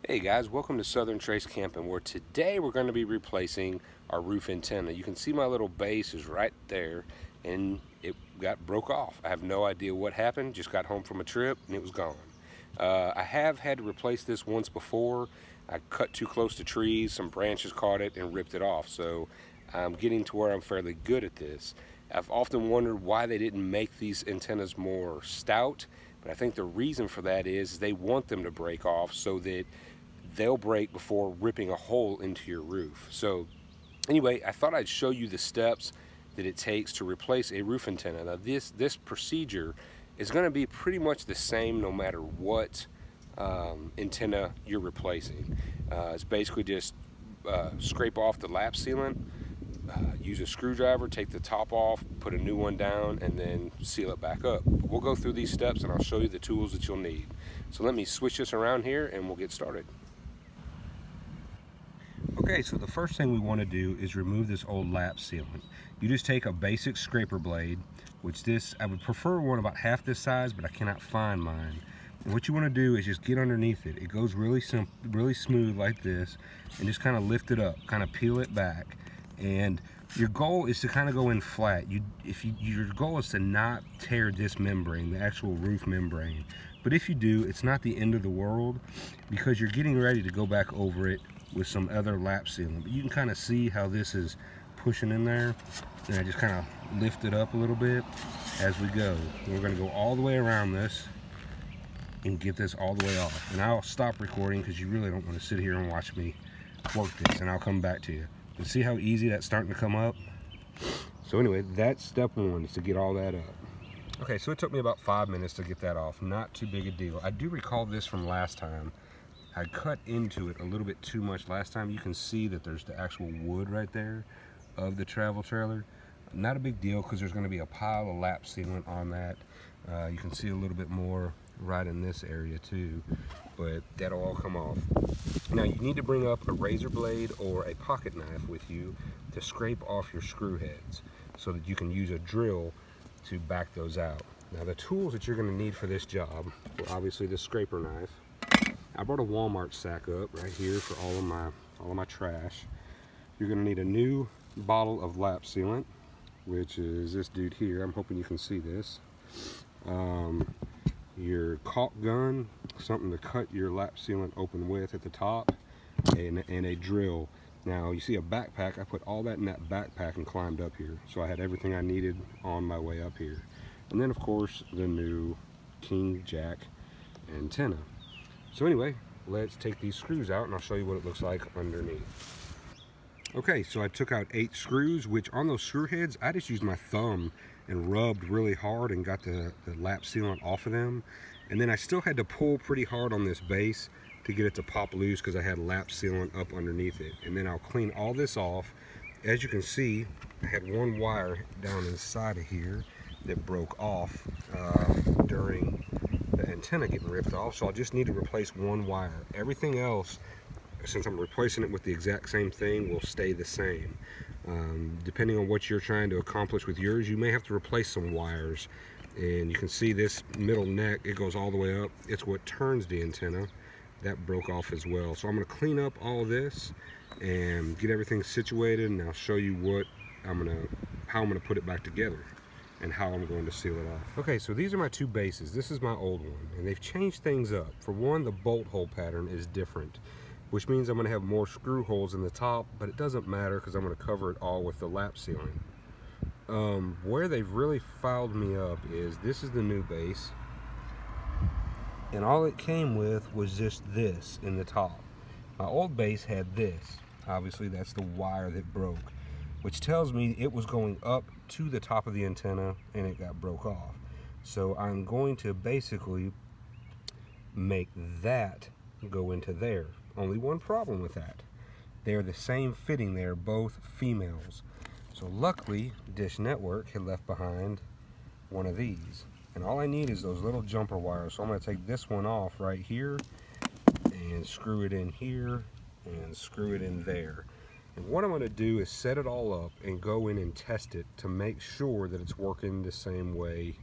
Hey guys, welcome to Southern Trace Camping, where today we're going to be replacing our roof antenna. You can see my little base is right there and it broke off. I have no idea what happened, just got home from a trip and it was gone. I have had to replace this once before. I cut too close to trees, some branches caught it and ripped it off, so I'm getting to where I'm fairly good at this. I've often wondered why they didn't make these antennas more stout, but I think the reason for that is they want them to break off so that they'll break before ripping a hole into your roof. So anyway, I thought I'd show you the steps that it takes to replace a roof antenna. Now this procedure is going to be pretty much the same no matter what antenna you're replacing. It's basically just scrape off the lap sealant, use a screwdriver, take the top off, put a new one down, and then seal it back up. We'll go through these steps and I'll show you the tools that you'll need. So let me switch this around here and we'll get started. Okay, so the first thing we want to do is remove this old lap sealant. You just take a basic scraper blade, which I would prefer one about half this size, but I cannot find mine. And what you want to do is just get underneath it. It goes really smooth like this, and just kind of lift it up, kind of peel it back. And your goal is to kind of go in flat. Your goal is to not tear this membrane, the actual roof membrane. But if you do, it's not the end of the world, because you're getting ready to go back over it with some other lap sealant. But you can kind of see how this is pushing in there, and I just kind of lift it up a little bit as we go. We're going to go all the way around this and get this all the way off. And I'll stop recording because you really don't want to sit here and watch me work this, and I'll come back to you. But see how easy that's starting to come up? So anyway, that's step one, is to get all that up. Okay, so it took me about 5 minutes to get that off. Not too big a deal. I do recall this from last time. I cut into it a little bit too much last time. You can see that there's the actual wood right there of the travel trailer. Not a big deal, because there's going to be a pile of lap sealant on that. You can see a little bit more right in this area too, but that'll all come off. Now you need to bring up a razor blade or a pocket knife with you to scrape off your screw heads so that you can use a drill to back those out. Now the tools that you're going to need for this job are obviously the scraper knife. I brought a Walmart sack up right here for all of my trash. You're going to need a new bottle of lap sealant, which is this dude here. I'm hoping you can see this. Your caulk gun, something to cut your lap sealant open with at the top, and a drill. Now you see a backpack. I put all that in that backpack and climbed up here, so I had everything I needed on my way up here. And then of course the new King Jack antenna. So anyway, let's take these screws out and I'll show you what it looks like underneath. Okay, so I took out 8 screws, which on those screw heads, I just used my thumb and rubbed really hard and got the lap sealant off of them. And then I still had to pull pretty hard on this base to get it to pop loose, because I had lap sealant up underneath it. And then I'll clean all this off. As you can see, I had one wire down inside of here that broke off during the antenna getting ripped off, so I'll just need to replace one wire. Everything else, since I'm replacing it with the exact same thing, will stay the same. Depending on what you're trying to accomplish with yours, you may have to replace some wires. And you can see this middle neck, it goes all the way up. It's what turns the antenna. That broke off as well. So I'm going to clean up all this and get everything situated, and I'll show you how I'm going to put it back together and how I'm going to seal it off. Okay, so these are my 2 bases. This is my old one, and they've changed things up. For one, the bolt hole pattern is different, which means I'm going to have more screw holes in the top, but it doesn't matter because I'm going to cover it all with the lap sealant. Where they've really fouled me up is this is the new base, and all it came with was just this in the top. My old base had this. Obviously that's the wire that broke, which tells me it was going up to the top of the antenna and it got broke off. So I'm going to basically make that go into there. Only one problem with that: they're the same fitting, they're both females. So luckily Dish Network had left behind one of these, and all I need is those little jumper wires. So I'm going to take this one off right here and screw it in here and screw it in there. And what I'm going to do is set it all up and go in and test it to make sure that it's working the same way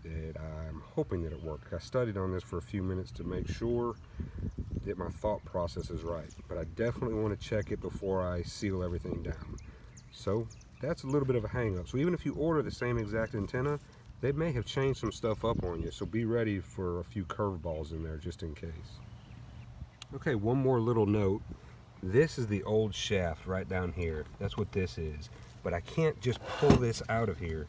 that I'm hoping that it worked. I studied on this for a few minutes to make sure, that my thought process is right. But I definitely want to check it before I seal everything down. So that's a little bit of a hang up. So even if you order the same exact antenna, they may have changed some stuff up on you. So be ready for a few curveballs in there just in case. Okay, one more little note. This is the old shaft right down here. That's what this is. But I can't just pull this out of here.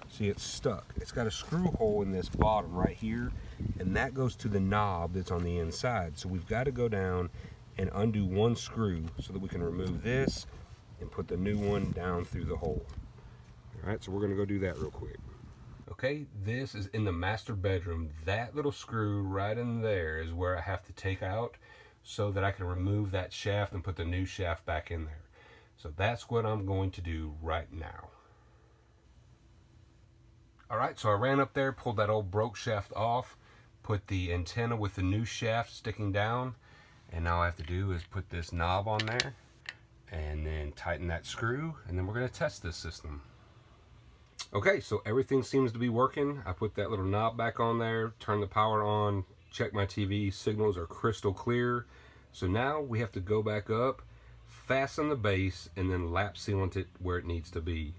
See, it's stuck. It's got a screw hole in this bottom right here, and that goes to the knob that's on the inside. So we've got to go down and undo one screw so that we can remove this and put the new one down through the hole. All right, so we're gonna go do that real quick. Okay, this is in the master bedroom. That little screw right in there is where I have to take out so that I can remove that shaft and put the new shaft back in there. So that's what I'm going to do right now. All right, so I ran up there, pulled that old broke shaft off, put the antenna with the new shaft sticking down, and now all I have to do is put this knob on there and then tighten that screw, and then we're gonna test this system. Okay, so everything seems to be working. I put that little knob back on there, turn the power on, check my TV, signals are crystal clear. So now we have to go back up, fasten the base, and then lap sealant it where it needs to be.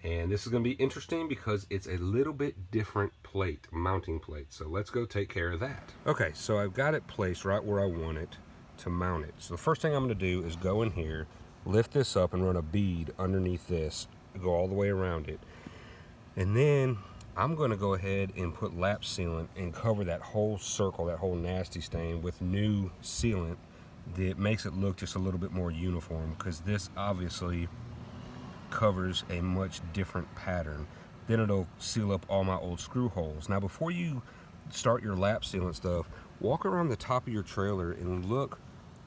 And this is going to be interesting because it's a little bit different plate, mounting plate. So let's go take care of that. Okay, so I've got it placed right where I want it to mount it. So the first thing I'm going to do is go in here, lift this up and run a bead underneath this, go all the way around it. And then I'm going to go ahead and put lap sealant and cover that whole circle, that whole nasty stain with new sealant that makes it look just a little bit more uniform, because this obviously covers a much different pattern. Then it'll seal up all my old screw holes. Now before you start your lap sealant stuff, walk around the top of your trailer and look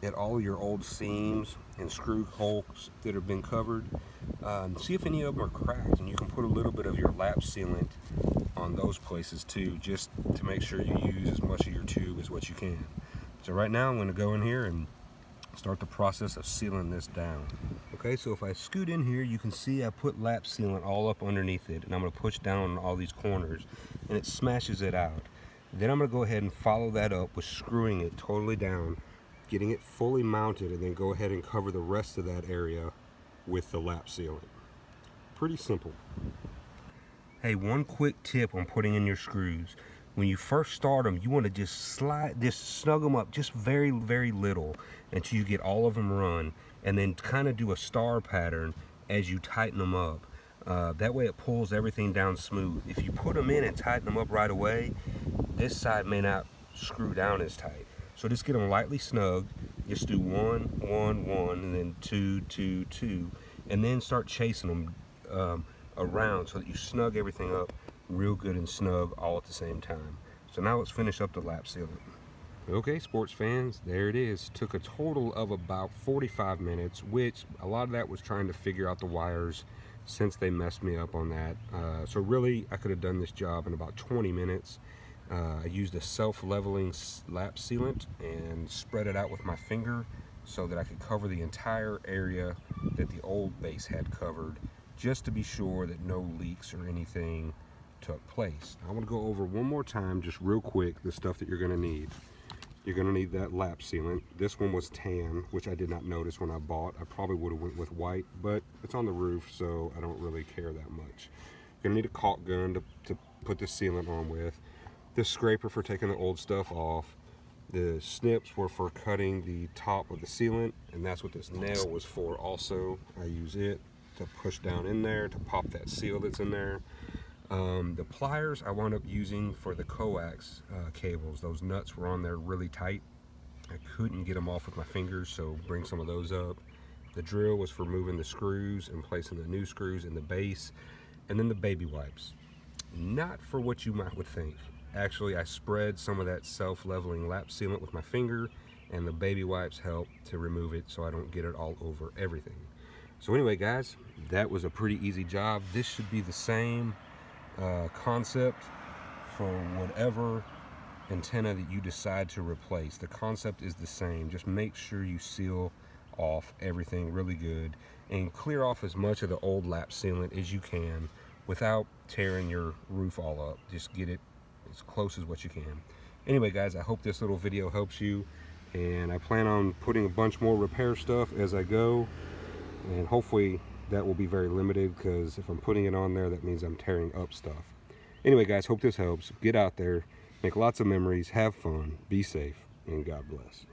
at all your old seams and screw holes that have been covered. See if any of them are cracked, and you can put a little bit of your lap sealant on those places too, just to make sure you use as much of your tube as what you can. So right now I'm going to go in here and start the process of sealing this down. Okay, so if I scoot in here, you can see I put lap sealant all up underneath it, and I'm going to push down on all these corners and it smashes it out. Then I'm going to go ahead and follow that up with screwing it totally down, getting it fully mounted, and then go ahead and cover the rest of that area with the lap sealant. Pretty simple. Hey, one quick tip on putting in your screws. When you first start them, you want to just snug them up just very, very little until you get all of them run, and then kind of do a star pattern as you tighten them up. That way it pulls everything down smooth. If you put them in and tighten them up right away, this side may not screw down as tight. So just get them lightly snug. Just do 1, 1, 1, and then 2, 2, 2, and then start chasing them around so that you snug everything up real good and snug all at the same time. So now let's finish up the lap sealant. Okay, sports fans, there it is. Took a total of about 45 minutes, which a lot of that was trying to figure out the wires since they messed me up on that. So really, I could have done this job in about 20 minutes. I used a self-leveling lap sealant and spread it out with my finger so that I could cover the entire area that the old base had covered, just to be sure that no leaks or anything took place. I want to go over one more time, just real quick, the stuff that you're going to need. You're going to need that lap sealant. This one was tan, which I did not notice when I bought. I probably would have went with white, but it's on the roof, so I don't really care that much. You're going to need a caulk gun to put the sealant on with. This scraper for taking the old stuff off. The snips were for cutting the top of the sealant, and that's what this nail was for also. I use it to push down in there to pop that seal that's in there. The pliers I wound up using for the coax cables. Those nuts were on there really tight. I couldn't get them off with my fingers, so bring some of those up. The drill was for moving the screws and placing the new screws in the base. And then the baby wipes. Not for what you might would think. Actually, I spread some of that self-leveling lap sealant with my finger, and the baby wipes help to remove it so I don't get it all over everything. So anyway, guys, that was a pretty easy job. This should be the same concept for whatever antenna that you decide to replace. The concept is the same. Just make sure you seal off everything really good and clear off as much of the old lap sealant as you can without tearing your roof all up. Just get it as close as what you can. Anyway, guys, I hope this little video helps you. and I plan on putting a bunch more repair stuff as I go, and hopefully that will be very limited, because if I'm putting it on there, that means I'm tearing up stuff. Anyway guys, hope this helps. Get out there, make lots of memories, have fun, be safe, and God bless.